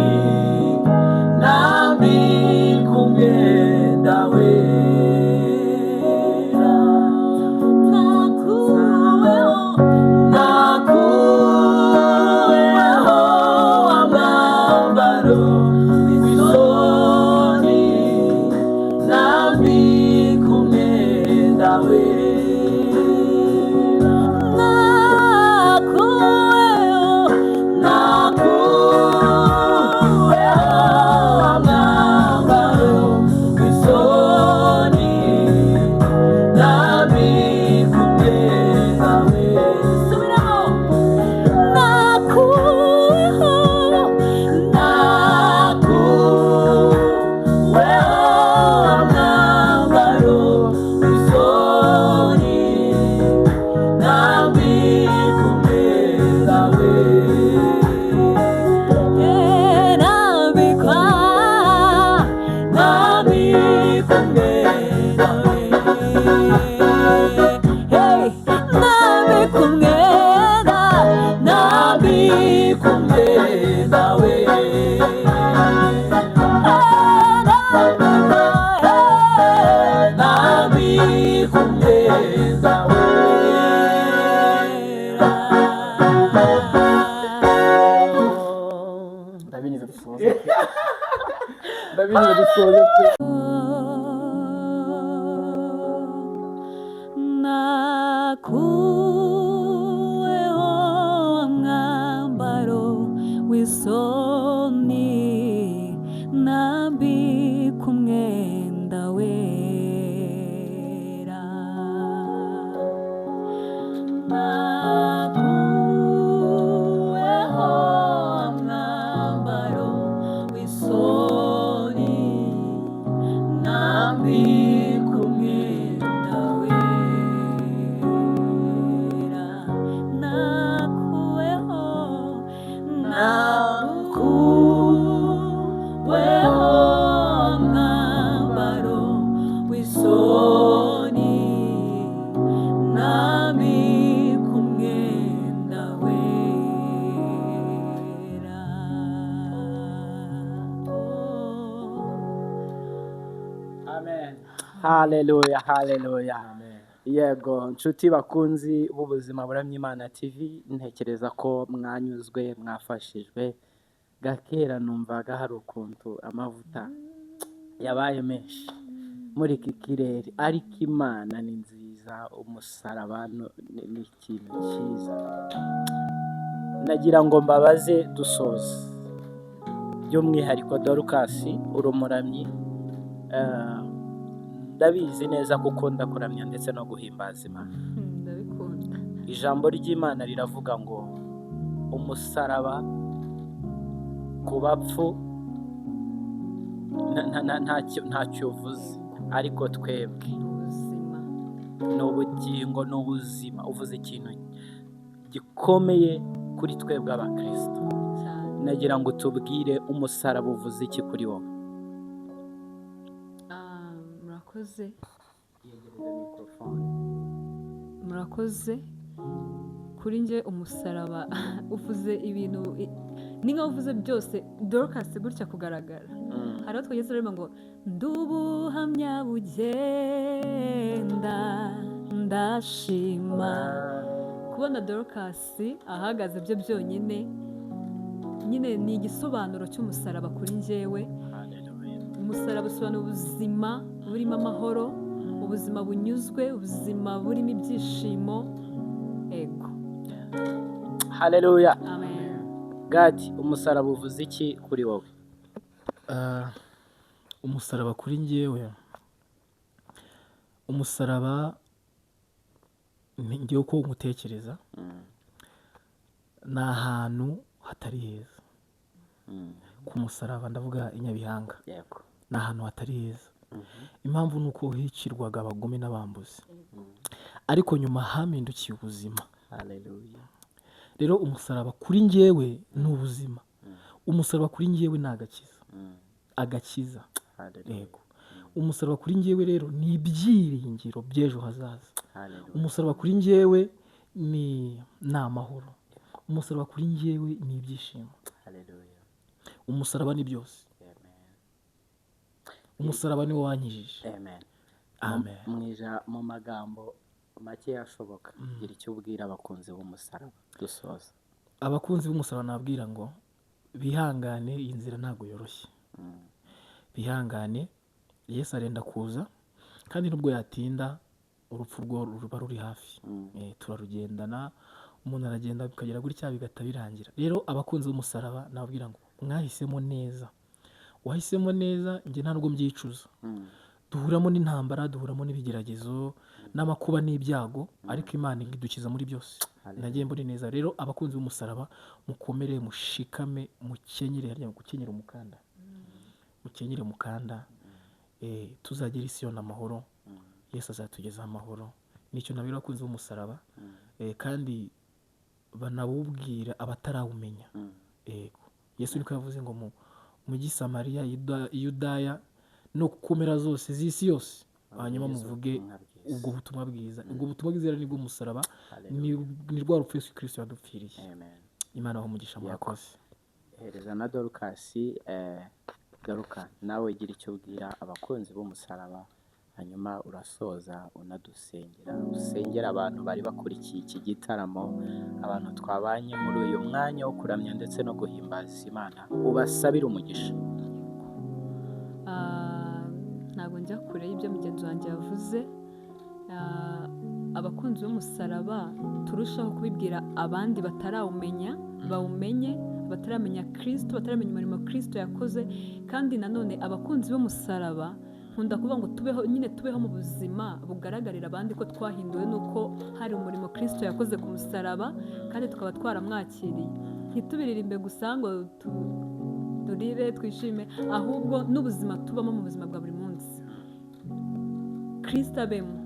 nambika umwenda wera. binyuze dusoze pe. nakuweho mwambaro w'isoni nambika umwenda wera nakuweho mwambaro w'isoni nambika umwenda wera nakuweho mwambaro w'isoni nambika umwenda wera Amen. Haleluya, haleluya. Yego, nshuti bakunzi b'ubuzima buramya Imana TV, ntekereza ko mwanyuzwe, mwafashijwe. Gakera numvaga hari ukuntu amavuta yabaye menshi muri iki kirere, ariko Imana ni nziza, umusaraba ni ikintu cyiza. Nagira ngo mbabaze dusoze, by'umwihariko Dorcas uri umuramyi, ndabizi neza ko ukunda kuramya ndetse no guhimbaza Imana. ndabikunda Ijambo ry'Imana riravuga ngo umusaraba ku bapfu ntacyo uvuze, ariko twebwe ubuzima ni ubugingo, ni ubuzima. Uvuze ikintu gikomeye kuri twebwe abakristo. cyane Nagira ngo tubwire umusaraba uvuze iki kuri wowe. murakoze murakoze kuri njye umusaraba uvuze ibintu ni nkaho uvuze byose. Dorcas gutya kugaragara hari aho twageze turimo ngo ndubuhamya bugenda ndashima kubona Dorcas ahagaze byo byonyine nyine ni igisobanuro cy'umusaraba kuri njyewe. Umusaraba usobanura ubuzima burimo amahoro, ubuzima bunyuzwe, ubuzima burimo ibyishimo. Ego. Haleluya. Amen. Gadi, umusaraba uvuze iki kuri wowe? Umusaraba kuri njyewe, umusaraba ngiye uko umutekereza ni ahantu hatari heza. Ku musaraba ndavuga i Nyabihanga, Yego. ni ahantu hatari heza. Impamvu ni uko hicirwaga abagome n'abambuzi, ariko nyuma hamindukiye ubuzima. Haleluya. Rero umusaraba kuri njyewe ni ubuzima. Umusaraba kuri njyewe ni agakiza. Haleluya. Yego. Umusaraba kuri njyewe rero ni ibyiringiro by'ejo hazaza. Haleluya. Umusaraba kuri njyewe ni amahoro. Umusaraba kuri njyewe ni ibyishimo. Haleluya. Umusaraba ni byose. Amen. Umusaraba ni wo wankijije. Amen. Amen. Mu magambo make ashoboka, gira icyo ubwira abakunzi b'umusaraba dusoza. Abakunzi b'umusaraba nabwira ngo bihangane, iyi nzira ntabwo yoroshye. Bihangane, Yesu arenda kuza, kandi nubwo yatinda urupfu rwo ruba ruri hafi. Turarugendana, umuntu aragenda bikagera gutya bigahita birangira. Rero abakunzi b'umusaraba nababwira ngo mwahisemo neza. Wahisemo neza, njye nta nubwo mbyicuza. Duhuramo n'intambara, duhuramo n'ibigeragezo n'amakuba n'ibyago, ariko Imana idukiza muri byose. Nagiye mbona neza. Rero abakunzi b'umusaraba mukomere, mushikame, mukenyere umukanda. Mukenyere umukanda, tuzagera Isiyoni amahoro. Yesu azatugezaho amahoro. Nicyo nabwira abakunzi b'umusaraba, kandi banawubwira abatarawumenya. Yesu niko yavuze ngo mujye i Samariya, Yudaya no ku mpera zose z'isi yose, hanyuma muvuge ubwo butumwa bwiza. Ubwo butumwa bwiza ni bwo umusaraba, ni rwa rupfu Yesu Kristo yadupfiriye. Imana aho umugisha murakoze. Hereza na Dorcas, garuka nawe gira icyo ubwira abakunzi b'umusaraba, hanyuma urasoza unadusengera, usengera abantu bari bakurikiye iki gitaramo, abantu twabanye muri uyu mwanya wo kuramya ndetse no guhimbaza Imana, ubasabire umugisha. kujya kure y'ibyo mugenzi wanjye yavuze. Abakunzi b'umusaraba turushaho kubibwira abandi batarawumenya, bawumenye, bataramenya Kristo, bataramenya umurimo Kristo yakoze. Kandi nanone abakunzi b'umusaraba nkunda kuvuga ngo tubeho mu buzima bugaragarira abandi ko twahinduwe nuko hari umurimo Kristo yakoze ku musaraba kandi tukaba twaramwakiriye. Ntitubiririmbe gusa ngo turire twishime, ahubwo n'ubuzima tubamo mu buzima bwa buri munsi Kristo abemo.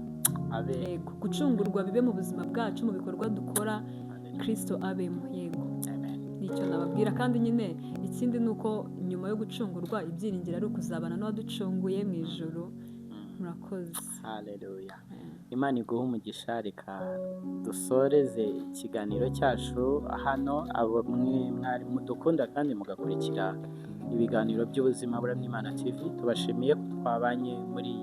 Yego, gucungurwa bibe mu buzima bwacu, mu bikorwa dukora Kristo abemo. Yego, nicyo nababwira. Kandi nyine ikindi ni uko nyuma yo gucungurwa ibyiringiro ari ukuzabana n'uwaducunguye mu ijoro. Murakoze. Haleluya. Imana iguhe umugisha. Reka dusoreze ikiganiro cyacu hano. Abo mwari mudukunda kandi mugakurikira ibiganiro by'ubuzima buramya Imana TV, tubashimiye ko twabanye muri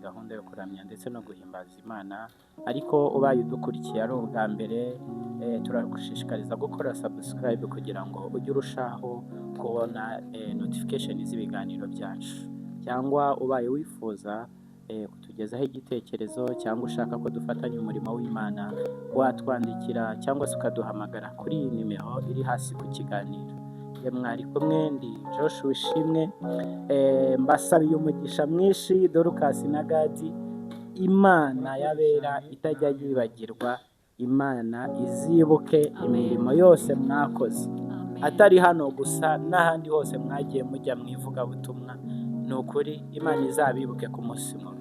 gahunda yo kuramya ndetse no guhimbaza Imana. Ariko ubaye udukurikiye ari ubwa mbere, turagushishikariza gukora subscribe kugira ngo ujye urushaho kubona notification z'ibiganiro byacu. Cyangwa ubaye wifuza kutugezaho igitekerezo cyangwa ushaka ko dufatanya umurimo w'Imana, watwandikira cyangwa se ukaduhamagara kuri iyi nimero iri hasi ku kiganiro. Mwari kumwe ndi Joshua Ishimwe, mbasabiye umugisha mwinshi. Dorcas na Gadi, Imana yabera itajya yibagirwa, Imana izibuke imirimo yose mwakoze, atari hano gusa n'ahandi hose mwagiye mujya mu ivugabutumwa. Ni ukuri Imana izabibuke ku munsi mubi.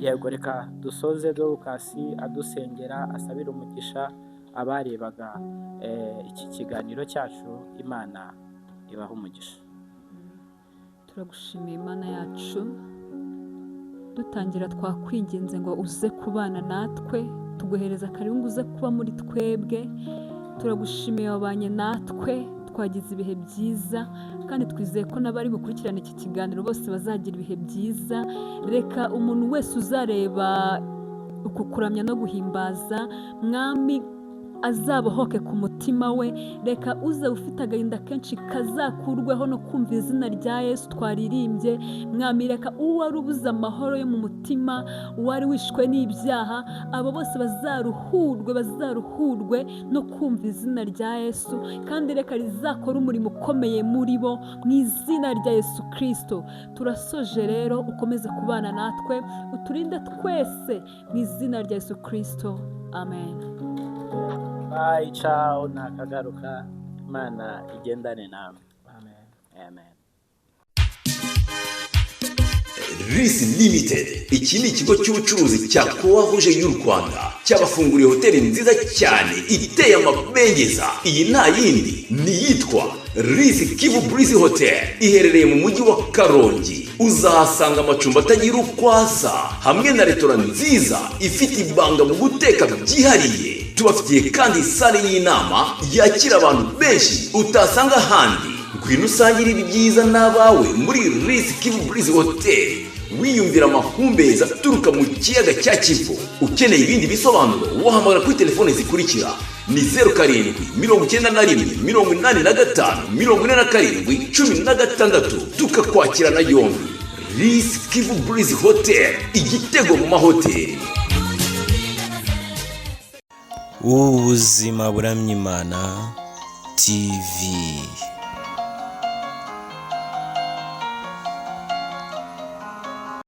Yego, reka dusoze Dorcas adusengera, asabira umugisha abarebaga iki kiganiro cyacu. Imana ibaha umugisha. Turagushimiye Imana yacu, dutangira twakwinginze ngo uze kubana natwe, tuguhereza karibu ngo uze kuba muri twebwe. Turagushimiye wabanye natwe, twagize ibihe byiza kandi twizeye ko n'abari bukurikirana iki kiganiro bose bazagira ibihe byiza. Reka umuntu wese uzareba uku kuramya no guhimbaza Mwami azabohoke ku mutima we. Reka uze ufite agahinda kenshi kazakurweho no kumva izina rya Yesu twaririmbye. Mwami, reka uwari ubuze amahoro yo mu mutima, uwari wishwe n'ibyaha, abo bose bazaruhurwe no kumva izina rya Yesu. Kandi reka rizakora umurimo ukomeye muri bo mu izina rya Yesu Kristo. Turasoje rero, ukomeze kubana natwe, uturinde twese mu izina rya Yesu Kristo. Amen. Bye, ciao, nakagaruka. Imana igendane namwe. Amen. Amen. Risi Limited, iki ni ikigo cy'ubucuruzi cya Croix Rouge y'u Rwanda, cyabafunguriye hoteli nziza cyane iteye amabengeza. Iyi nta yindi ni yitwa Risi Kivu Breeze Hotel, iherereye mu mujyi wa Karongi. Uzahasanga amacumbi atagira uko asa, hamwe na restaurant nziza ifite ibanga mu guteka byihariye. Tubafitiye kandi sale y'inama yakira abantu benshi utasanga ahandi. Ngwino usangire ibyiza n'abawe muri Risi Kivu Breeze Hotel, wiyumvira amahumbezi aturuka mu kiyaga cya Kivu. Ukeneye ibindi bisobanuro wahamagara kuri telefone zikurikira: ni 0791 85 47 16, tukakwakira na yombi. Risi Kivu Breeze Hotel, igitego mu mahoteli. Ubuzima buramya Imana TV.